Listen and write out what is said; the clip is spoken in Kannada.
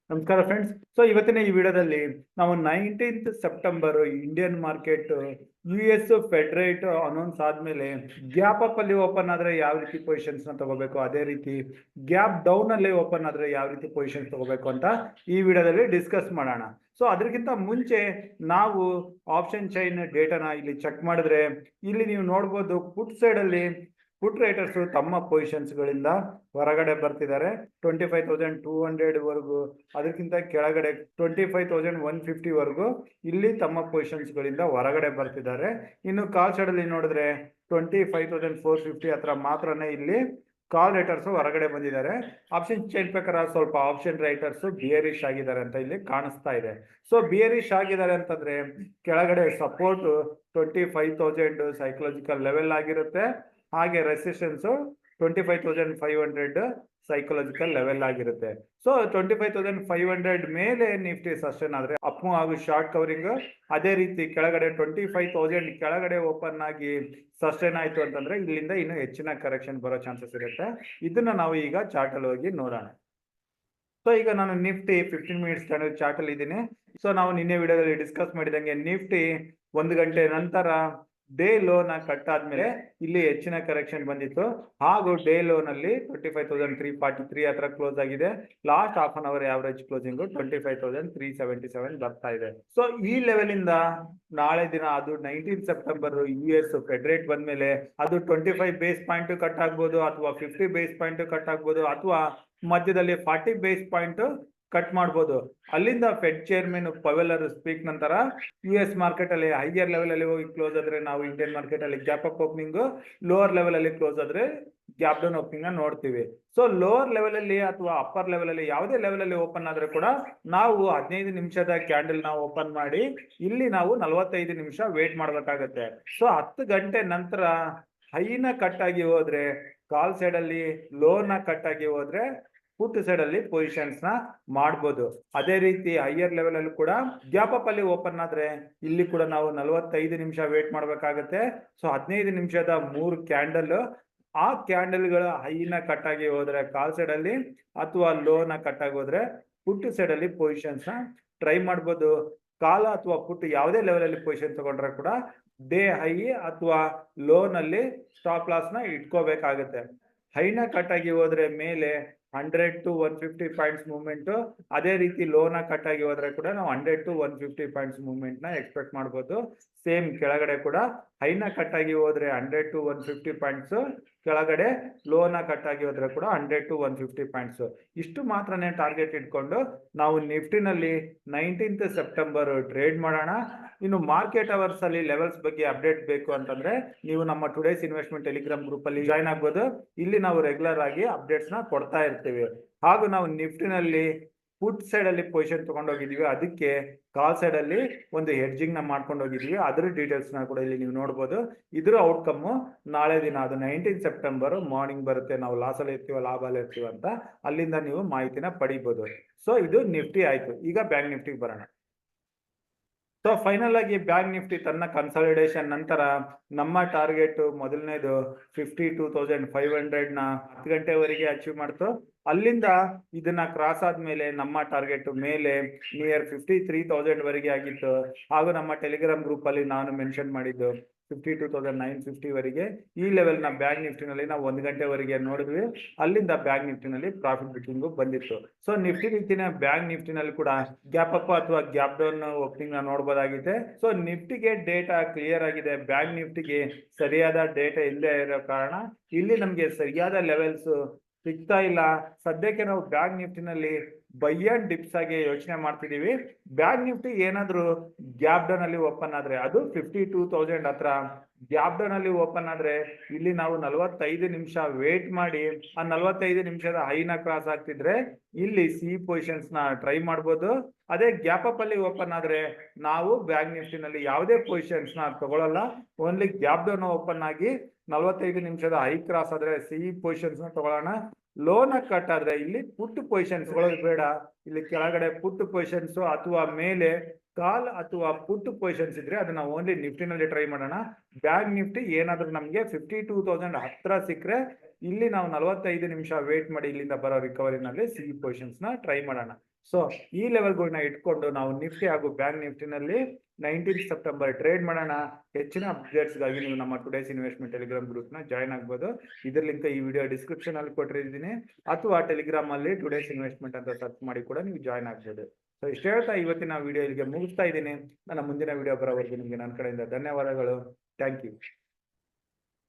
ನಮಸ್ಕಾರ ಫ್ರೆಂಡ್ಸ್. ಸೊ ಇವತ್ತಿನ ಈ ವಿಡಿಯೋದಲ್ಲಿ ನಾವು 19th September Indian market US Fed rate announce ಆದ್ಮೇಲೆ ಗ್ಯಾಪ್ ಅಪ್ ಅಲ್ಲಿ ಓಪನ್ ಆದ್ರೆ ಯಾವ ರೀತಿ ಪೊಸಿಷನ್ಸ್ ನ ತಗೋಬೇಕು, ಅದೇ ರೀತಿ ಗ್ಯಾಪ್ ಡೌನ್ ಅಲ್ಲಿ ಓಪನ್ ಆದ್ರೆ ಯಾವ ರೀತಿ ಪೊಸಿಷನ್ಸ್ ತಗೋಬೇಕು ಅಂತ ಈ ವಿಡಿಯೋದಲ್ಲಿ ಡಿಸ್ಕಸ್ ಮಾಡೋಣ. ಸೊ ಅದಕ್ಕಿಂತ ಮುಂಚೆ ನಾವು ಆಪ್ಷನ್ ಚೈನ್ ಡೇಟಾನ ಇಲ್ಲಿ ಚೆಕ್ ಮಾಡಿದ್ರೆ ಇಲ್ಲಿ ನೀವು ನೋಡ್ಬೋದು ಪುಟ್ ಸೈಡ್ ಅಲ್ಲಿ ಪುಟ್ ರೈಟರ್ಸ್ ತಮ್ಮ ಪೊಸಿಷನ್ಸ್ ಗಳಿಂದ ಹೊರಗಡೆ ಬರ್ತಿದ್ದಾರೆ 25,200 ವರೆಗೂ, ಅದಕ್ಕಿಂತ ಕೆಳಗಡೆ 25,150 ವರೆಗೂ ಇಲ್ಲಿ ತಮ್ಮ ಪೊಸಿಷನ್ಸ್ ಗಳಿಂದ ಹೊರಗಡೆ ಬರ್ತಿದ್ದಾರೆ. ಇನ್ನು ಕಾಲ್ ಸೈಡ್ ಅಲ್ಲಿ ನೋಡಿದ್ರೆ 25,450 ಹತ್ರ ಮಾತ್ರನೇ ಇಲ್ಲಿ ಕಾಲ್ ರೈಟರ್ಸ್ ಹೊರಗಡೆ ಬಂದಿದ್ದಾರೆ. ಆಪ್ಷನ್ ಚೈನ್ ಪ್ರಕಾರ ಸ್ವಲ್ಪ ಆಪ್ಷನ್ ರೈಟರ್ಸ್ ಬಿಯರಿಶ್ ಆಗಿದ್ದಾರೆ ಅಂತ ಇಲ್ಲಿ ಕಾಣಿಸ್ತಾ ಇದೆ. ಸೊ ಬಿಯರಿಶ್ ಆಗಿದ್ದಾರೆ ಅಂತಂದ್ರೆ ಕೆಳಗಡೆ ಸಪೋರ್ಟ್ 25,000 ಸೈಕಲಾಜಿಕಲ್ ಲೆವೆಲ್ ಆಗಿರುತ್ತೆ, ಹಾಗೆ ರೆಸಿಸ್ಟೆನ್ಸ್ 25,500 ಸೈಕಲಾಜಿಕಲ್ ಲೆವೆಲ್ ಆಗಿರುತ್ತೆ. ಸೊ 25,500 ಮೇಲೆ ನಿಫ್ಟಿ ಸಸ್ಟೈನ್ ಆದ್ರೆ ಅಪ್ ಹಾಗೂ ಶಾರ್ಟ್ ಕವರಿಂಗ್, ಅದೇ ರೀತಿ ಕೆಳಗಡೆ 25,000 ಕೆಳಗಡೆ ಓಪನ್ ಆಗಿ ಸಸ್ಟೈನ್ ಆಯ್ತು ಅಂತಂದ್ರೆ ಇಲ್ಲಿಂದ ಇನ್ನು ಹೆಚ್ಚಿನ ಕರೆಕ್ಷನ್ ಬರೋ ಚಾನ್ಸಸ್ ಇರುತ್ತೆ. ಇದನ್ನ ನಾವು ಈಗ ಚಾರ್ಟ್ ಅಲ್ಲಿ ಹೋಗಿ ನೋಡೋಣ. ಸೊ ಈಗ ನಾನು ನಿಫ್ಟಿ 15 ಮಿನಿಟ್ಸ್ ಚಾರ್ಟ್ ಅಲ್ಲಿ ಇದ್ದೀನಿ. ಸೊ ನಾವು ನಿನ್ನೆ ವಿಡಿಯೋದಲ್ಲಿ ಡಿಸ್ಕಸ್ ಮಾಡಿದಂಗೆ ನಿಫ್ಟಿ 1 ಗಂಟೆ ನಂತರ ಡೇ ಲೋನ ಕಟ್ ಆದ್ಮೇಲೆ ಇಲ್ಲಿ ಹೆಚ್ಚಿನ ಕರೆಕ್ಷನ್ ಬಂದಿತ್ತು, ಹಾಗೂ ಡೇ ಲೋನ್ ಅಲ್ಲಿ 25,343 ಹತ್ರ ಕ್ಲೋಸ್ ಆಗಿದೆ. Last half an hour average closing 25,377 ಬರ್ತಾ ಇದೆ. ಸೊ ಈ ಲೆವೆಲ್ ಇಂದ ನಾಳೆ ದಿನ ಅದು 19 ಸೆಪ್ಟೆಂಬರ್ US ಫೆಡ್ ರೇಟ್ ಬಂದ್ಮೇಲೆ ಅದು 25 ಬೇಸ್ ಪಾಯಿಂಟ್ ಕಟ್ ಆಗ್ಬೋದು, ಅಥವಾ 50 ಬೇಸ್ ಪಾಯಿಂಟ್ ಕಟ್ ಆಗ್ಬೋದು, ಅಥವಾ ಮಧ್ಯದಲ್ಲಿ 40 ಬೇಸ್ ಪಾಯಿಂಟ್ ಕಟ್ ಮಾಡ್ಬೋದು. ಅಲ್ಲಿಂದ ಫೆಡ್ ಚೇರ್ಮನ್ ಪವೆಲರ್ ಸ್ಪೀಕ್ ನಂತರ US ಮಾರ್ಕೆಟ್ ಅಲ್ಲಿ ಹೈಯರ್ ಲೆವೆಲ್ ಅಲ್ಲಿ ಹೋಗಿ ಕ್ಲೋಸ್ ಆದ್ರೆ ನಾವು ಇಂಡಿಯನ್ ಮಾರ್ಕೆಟ್ ಅಲ್ಲಿ gap up opening, lower level ಅಲ್ಲಿ ಕ್ಲೋಸ್ ಆದ್ರೆ ಗ್ಯಾಪ್ ಡೌನ್ ಓಪನಿಂಗ್ ನೋಡ್ತೀವಿ. ಸೊ ಲೋವರ್ ಲೆವೆಲ್ ಅಲ್ಲಿ ಅಥವಾ ಅಪ್ಪರ್ ಲೆವೆಲ್ ಅಲ್ಲಿ ಯಾವುದೇ ಲೆವೆಲ್ ಅಲ್ಲಿ ಓಪನ್ ಆದ್ರೆ ಕೂಡ ನಾವು 15 ನಿಮಿಷದ ಕ್ಯಾಂಡಲ್ ನಾವು ಓಪನ್ ಮಾಡಿ ಇಲ್ಲಿ ನಾವು 45 ನಿಮಿಷ ವೇಟ್ ಮಾಡ್ಬೇಕಾಗತ್ತೆ. ಸೊ 10 ಗಂಟೆ ನಂತರ ಹೈನ ಕಟ್ ಆಗಿ ಹೋದ್ರೆ ಕಾಲ್ ಸೈಡ್ ಅಲ್ಲಿ ಲೋನ ಕಟ್ ಆಗಿ ಹೋದ್ರೆ ಪುಟ್ ಸೈಡ್ ಅಲ್ಲಿ ಪೊಸಿಷನ್ಸ್ ನ ಮಾಡಬಹುದು. ಅದೇ ರೀತಿ ಹೈಯರ್ ಲೆವೆಲ್ ಅಲ್ಲಿ ಕೂಡ ಗ್ಯಾಪ್ ಅಪ್ ಅಲ್ಲಿ ಓಪನ್ ಆದ್ರೆ ಇಲ್ಲಿ ಕೂಡ ನಾವು 45 ನಿಮಿಷ ವೇಟ್ ಮಾಡ್ಬೇಕಾಗತ್ತೆ. ಸೊ 15 ನಿಮಿಷದ 3 ಕ್ಯಾಂಡಲ್, ಆ ಕ್ಯಾಂಡಲ್ ಗಳ ಹೈನ ಕಟ್ ಆಗಿ ಹೋದ್ರೆ ಕಾಲ್ ಸೈಡ್ ಅಲ್ಲಿ, ಅಥವಾ ಲೋನ ಕಟ್ ಆಗಿ ಹೋದ್ರೆ ಪುಟ್ ಸೈಡ್ ಅಲ್ಲಿ ಪೊಸಿಷನ್ಸ್ ನ ಟ್ರೈ ಮಾಡ್ಬೋದು. ಕಾಲ ಅಥವಾ ಪುಟ್ ಯಾವುದೇ ಲೆವೆಲ್ ಅಲ್ಲಿ ಪೊಸಿಷನ್ ತಗೊಂಡ್ರೆ ಕೂಡ ಡೇ ಹೈ ಅಥವಾ ಲೋನ್ ಅಲ್ಲಿ ಸ್ಟಾಪ್ ಲಾಸ್ ನ ಇಟ್ಕೋಬೇಕಾಗತ್ತೆ. ಹೈನ ಕಟ್ ಆಗಿ ಹೋದ್ರೆ ಮೇಲೆ 100 to 150 ಪಾಯಿಂಟ್ಸ್ ಮೂವ್ಮೆಂಟ್, ಅದೇ ರೀತಿ ಲೋನ ಕಟ್ ಆಗಿ ಹೋದ್ರೆ ಕೂಡ ನಾವು 100 to 150 ಪಾಯಿಂಟ್ಸ್ ಮೂವ್ಮೆಂಟ್ ನ ಎಕ್ಸ್ಪೆಕ್ಟ್ ಮಾಡಬಹುದು. ಸೇಮ್ ಕೆಳಗಡೆ ಕೂಡ ಹೈನ ಕಟ್ ಆಗಿ ಹೋದ್ರೆ 100 to 150 ಪಾಯಿಂಟ್ಸ್, ಕೆಳಗಡೆ ಲೋನ ಕಟ್ ಆಗಿ ಹೋದ್ರೆ ಕೂಡ 100 to 150 ಪಾಯಿಂಟ್ಸ್. ಇಷ್ಟು ಮಾತ್ರನೇ ಟಾರ್ಗೆಟ್ ಇಟ್ಕೊಂಡು ನಾವು ನಿಫ್ಟಿನಲ್ಲಿ 19th ಸೆಪ್ಟೆಂಬರ್ ಟ್ರೇಡ್ ಮಾಡೋಣ. ಇನ್ನು ಮಾರ್ಕೆಟ್ ಅವರ್ಸ್ ಅಲ್ಲಿ ಲೆವೆಲ್ಸ್ ಬಗ್ಗೆ ಅಪ್ಡೇಟ್ ಬೇಕು ಅಂತಂದ್ರೆ ನೀವು ನಮ್ಮ ಟುಡೇಸ್ ಇನ್ವೆಸ್ಟ್ಮೆಂಟ್ ಟೆಲಿಗ್ರಾಮ್ ಗ್ರೂಪ್ ಅಲ್ಲಿ ಜಾಯ್ನ್ ಆಗ್ಬೋದು. ಇಲ್ಲಿ ನಾವು ರೆಗ್ಯುಲರ್ ಆಗಿ ಅಪ್ಡೇಟ್ಸ್ ನ ಕೊಡ್ತಾ ಇರ್ತೀವಿ. ಹಾಗೂ ನಾವು ನಿಫ್ಟಿನಲ್ಲಿ ಪುಟ್ ಸೈಡ್ ಅಲ್ಲಿ ಪೊಸಿಷನ್ ತಗೊಂಡೋಗಿದೀವಿ, ಅದಕ್ಕೆ ಕಾಲ್ ಸೈಡ್ ಅಲ್ಲಿ ಒಂದು ಹೆಡ್ಜಿಂಗ್ ನ ಮಾಡ್ಕೊಂಡು ಹೋಗಿದೀವಿ. ಅದ್ರ ಡೀಟೇಲ್ಸ್ ನ ಕೂಡ ಇಲ್ಲಿ ನೀವು ನೋಡ್ಬೋದು. ಇದ್ರ ಔಟ್ಕಮ್ ನಾಳೆ ದಿನ ಅದು 19 ಸೆಪ್ಟೆಂಬರ್ ಮಾರ್ನಿಂಗ್ ಬರುತ್ತೆ. ನಾವು ಲಾಸ್ ಅಲ್ಲಿ ಇರ್ತೀವ, ಲಾಭ ಅಲ್ಲಿ ಇರ್ತೀವ ಅಂತ ಅಲ್ಲಿಂದ ನೀವು ಮಾಹಿತಿನ ಪಡಿಬಹುದು. ಸೊ ಇದು ನಿಫ್ಟಿ ಆಯ್ತು. ಈಗ ಬ್ಯಾಂಕ್ ನಿಫ್ಟಿಗೆ ಬರೋಣ. ಸೊ ಫೈನಲ್ ಆಗಿ ಬ್ಯಾಂಕ್ ನಿಫ್ಟಿ ತನ್ನ ಕನ್ಸಾಲಿಡೇಷನ್ ನಂತರ ನಮ್ಮ ಟಾರ್ಗೆಟ್ ಮೊದಲನೇದು 52,500 ನ 10 ಗಂಟೆವರೆಗೆ ಅಚೀವ್ ಮಾಡ್ತು. ಅಲ್ಲಿಂದ ಇದನ್ನ ಕ್ರಾಸ್ ಆದ್ಮೇಲೆ ನಮ್ಮ ಟಾರ್ಗೆಟ್ ಮೇಲೆ ನಿಯರ್ 53,000 ವರೆಗೆ ಆಗಿತ್ತು. ಹಾಗೂ ನಮ್ಮ ಟೆಲಿಗ್ರಾಮ್ ಗ್ರೂಪ್ ಅಲ್ಲಿ ನಾನು ಮೆನ್ಷನ್ ಮಾಡಿದ್ದು 52,950 ವರೆಗೆ ಈ ಲೆವೆಲ್ ನ ಬ್ಯಾಂಕ್ ನಿಫ್ಟಿನಲ್ಲಿ ನಾವು 1 ಗಂಟೆವರೆಗೆ ನೋಡಿದ್ವಿ. ಅಲ್ಲಿಂದ ಬ್ಯಾಂಕ್ ನಿಫ್ಟಿನಲ್ಲಿ ಪ್ರಾಫಿಟ್ ಬುಕಿಂಗ್ ಬಂದಿತ್ತು. ಸೊ ನಿಫ್ಟಿ ರೀತಿನ ಬ್ಯಾಂಕ್ ನಿಫ್ಟಿನಲ್ಲಿ ಕೂಡ ಗ್ಯಾಪ್ ಅಪ್ ಅಥವಾ ಗ್ಯಾಪ್ ಡೌನ್ ಓಪನಿಂಗ್ ನ ನೋಡಬಹುದಾಗಿದೆ. ಸೊ ನಿಫ್ಟಿಗೆ ಡೇಟಾ ಕ್ಲಿಯರ್ ಆಗಿದೆ, ಬ್ಯಾಂಕ್ ನಿಫ್ಟಿಗೆ ಸರಿಯಾದ ಡೇಟಾ ಇಲ್ಲದೆ ಇರೋ ಕಾರಣ ಇಲ್ಲಿ ನಮ್ಗೆ ಸರಿಯಾದ ಲೆವೆಲ್ಸ್ ಸಿಗ್ತಾ ಇಲ್ಲ. ಸದ್ಯಕ್ಕೆ ನಾವು ಬ್ಯಾಂಕ್ ನಿಫ್ಟಿನಲ್ಲಿ ಬೈ ಅಂಡ್ ಡಿಪ್ಸ್ ಆಗಿ ಯೋಚನೆ ಮಾಡ್ತಿದೀವಿ. ಬ್ಯಾಂಕ್ ನಿಫ್ಟಿ ಏನಾದ್ರು ಗ್ಯಾಪ್ ಡೌನ್ ಅಲ್ಲಿ ಓಪನ್ ಆದ್ರೆ ಅದು 52,000 ಹತ್ರ ಗ್ಯಾಪ್ ಡೌನ್ ಅಲ್ಲಿ ಓಪನ್ ಆದ್ರೆ ಇಲ್ಲಿ ನಾವು 45 ನಿಮಿಷ ವೇಟ್ ಮಾಡಿ ಆ 45 ನಿಮಿಷದ ಹೈನ ಕ್ರಾಸ್ ಆಗ್ತಿದ್ರೆ ಇಲ್ಲಿ ಸಿ ಪೊಸಿಷನ್ಸ್ ನ ಟ್ರೈ ಮಾಡ್ಬೋದು. ಅದೇ ಗ್ಯಾಪ್ ಅಪ್ ಅಲ್ಲಿ ಓಪನ್ ಆದ್ರೆ ನಾವು ಬ್ಯಾಂಕ್ ನಿಫ್ಟಿನಲ್ಲಿ ಯಾವುದೇ ಪೊಸಿಷನ್ಸ್ ನ ತಗೊಳ್ಳಲ್ಲ, ಓನ್ಲಿ ಗ್ಯಾಪ್ ಡೌನ್ ಓಪನ್ ಆಗಿ 45 ನಿಮಿಷದ ಹೈ ಕ್ರಾಸ್ ಆದ್ರೆ ಸಿ ಪೊಸಿಷನ್ಸ್ ನ ತಗೊಳ್ಳೋಣ. ಲೋನ್ ಕಟ್ ಆದ್ರೆ ಇಲ್ಲಿ ಪುಟ್ ಪೊಸಿಷನ್ಸ್ ಬೇಡ, ಇಲ್ಲಿ ಕೆಳಗಡೆ ಪುಟ್ ಪೊಸಿಷನ್ಸ್ ಅಥವಾ ಮೇಲೆ ಕಾಲ್ ಅಥವಾ ಪುಟ್ ಪೊಸಿಷನ್ಸ್ ಇದ್ರೆ ಅದನ್ನ ಓನ್ಲಿ ನಿಫ್ಟಿನಲ್ಲಿ ಟ್ರೈ ಮಾಡೋಣ. ಬ್ಯಾಂಕ್ ನಿಫ್ಟಿ ಏನಾದ್ರೂ ನಮ್ಗೆ 52,000 ಹತ್ರ ಸಿಕ್ಕರೆ ಇಲ್ಲಿ ನಾವು 45 ನಿಮಿಷ ವೇಟ್ ಮಾಡಿ ಇಲ್ಲಿಂದ ಬರೋ ರಿಕವರಿನಲ್ಲಿ ಸಿ ಪೊಸಿಷನ್ಸ್ ನ ಟ್ರೈ ಮಾಡೋಣ. ಸೊ ಈ ಲೆವೆಲ್ಗಳನ್ನ ಇಟ್ಕೊಂಡು ನಾವು ನಿಫ್ಟಿ ಹಾಗೂ ಬ್ಯಾಂಕ್ ನಿಫ್ಟಿನಲ್ಲಿ 19 ಸೆಪ್ಟೆಂಬರ್ ಟ್ರೇಡ್ ಮಾಡೋಣ. ಹೆಚ್ಚಿನ ಅಪ್ಡೇಟ್ಸ್ಗಾಗಿ ನೀವು ನಮ್ಮ ಟುಡೇಸ್ ಇನ್ವೆಸ್ಟ್ಮೆಂಟ್ ಟೆಲಿಗ್ರಾಮ್ ಗ್ರೂಪ್ ನ ಜಾಯ್ನ್ ಆಗ್ಬೋದು. ಇದ್ರ ಲಿಂಕ್ ಈ ವಿಡಿಯೋ ಡಿಸ್ಕ್ರಿಪ್ಷನ್ ಅಲ್ಲಿ ಕೊಟ್ಟಿದ್ದೀನಿ, ಅಥವಾ ಟೆಲಿಗ್ರಾಮ್ ಅಲ್ಲಿ ಟುಡೇಸ್ ಇನ್ವೆಸ್ಟ್ಮೆಂಟ್ ಅಂತ ಸರ್ಚ್ ಮಾಡಿ ಕೂಡ ನೀವು ಜಾಯ್ನ್ ಆಗ್ಬೋದು. ಸೊ ಇಷ್ಟು ಹೇಳ್ತಾ ಇವತ್ತಿನ ವಿಡಿಯೋ ಇಲ್ಲಿಗೆ ಮುಗಿಸ್ತಾ ಇದ್ದೀನಿ. ನನ್ನ ಮುಂದಿನ ವಿಡಿಯೋ ಬರೋವರೆಗೂ ನಿಮಗೆ ನನ್ನ ಕಡೆಯಿಂದ ಧನ್ಯವಾದಗಳು. Thank you.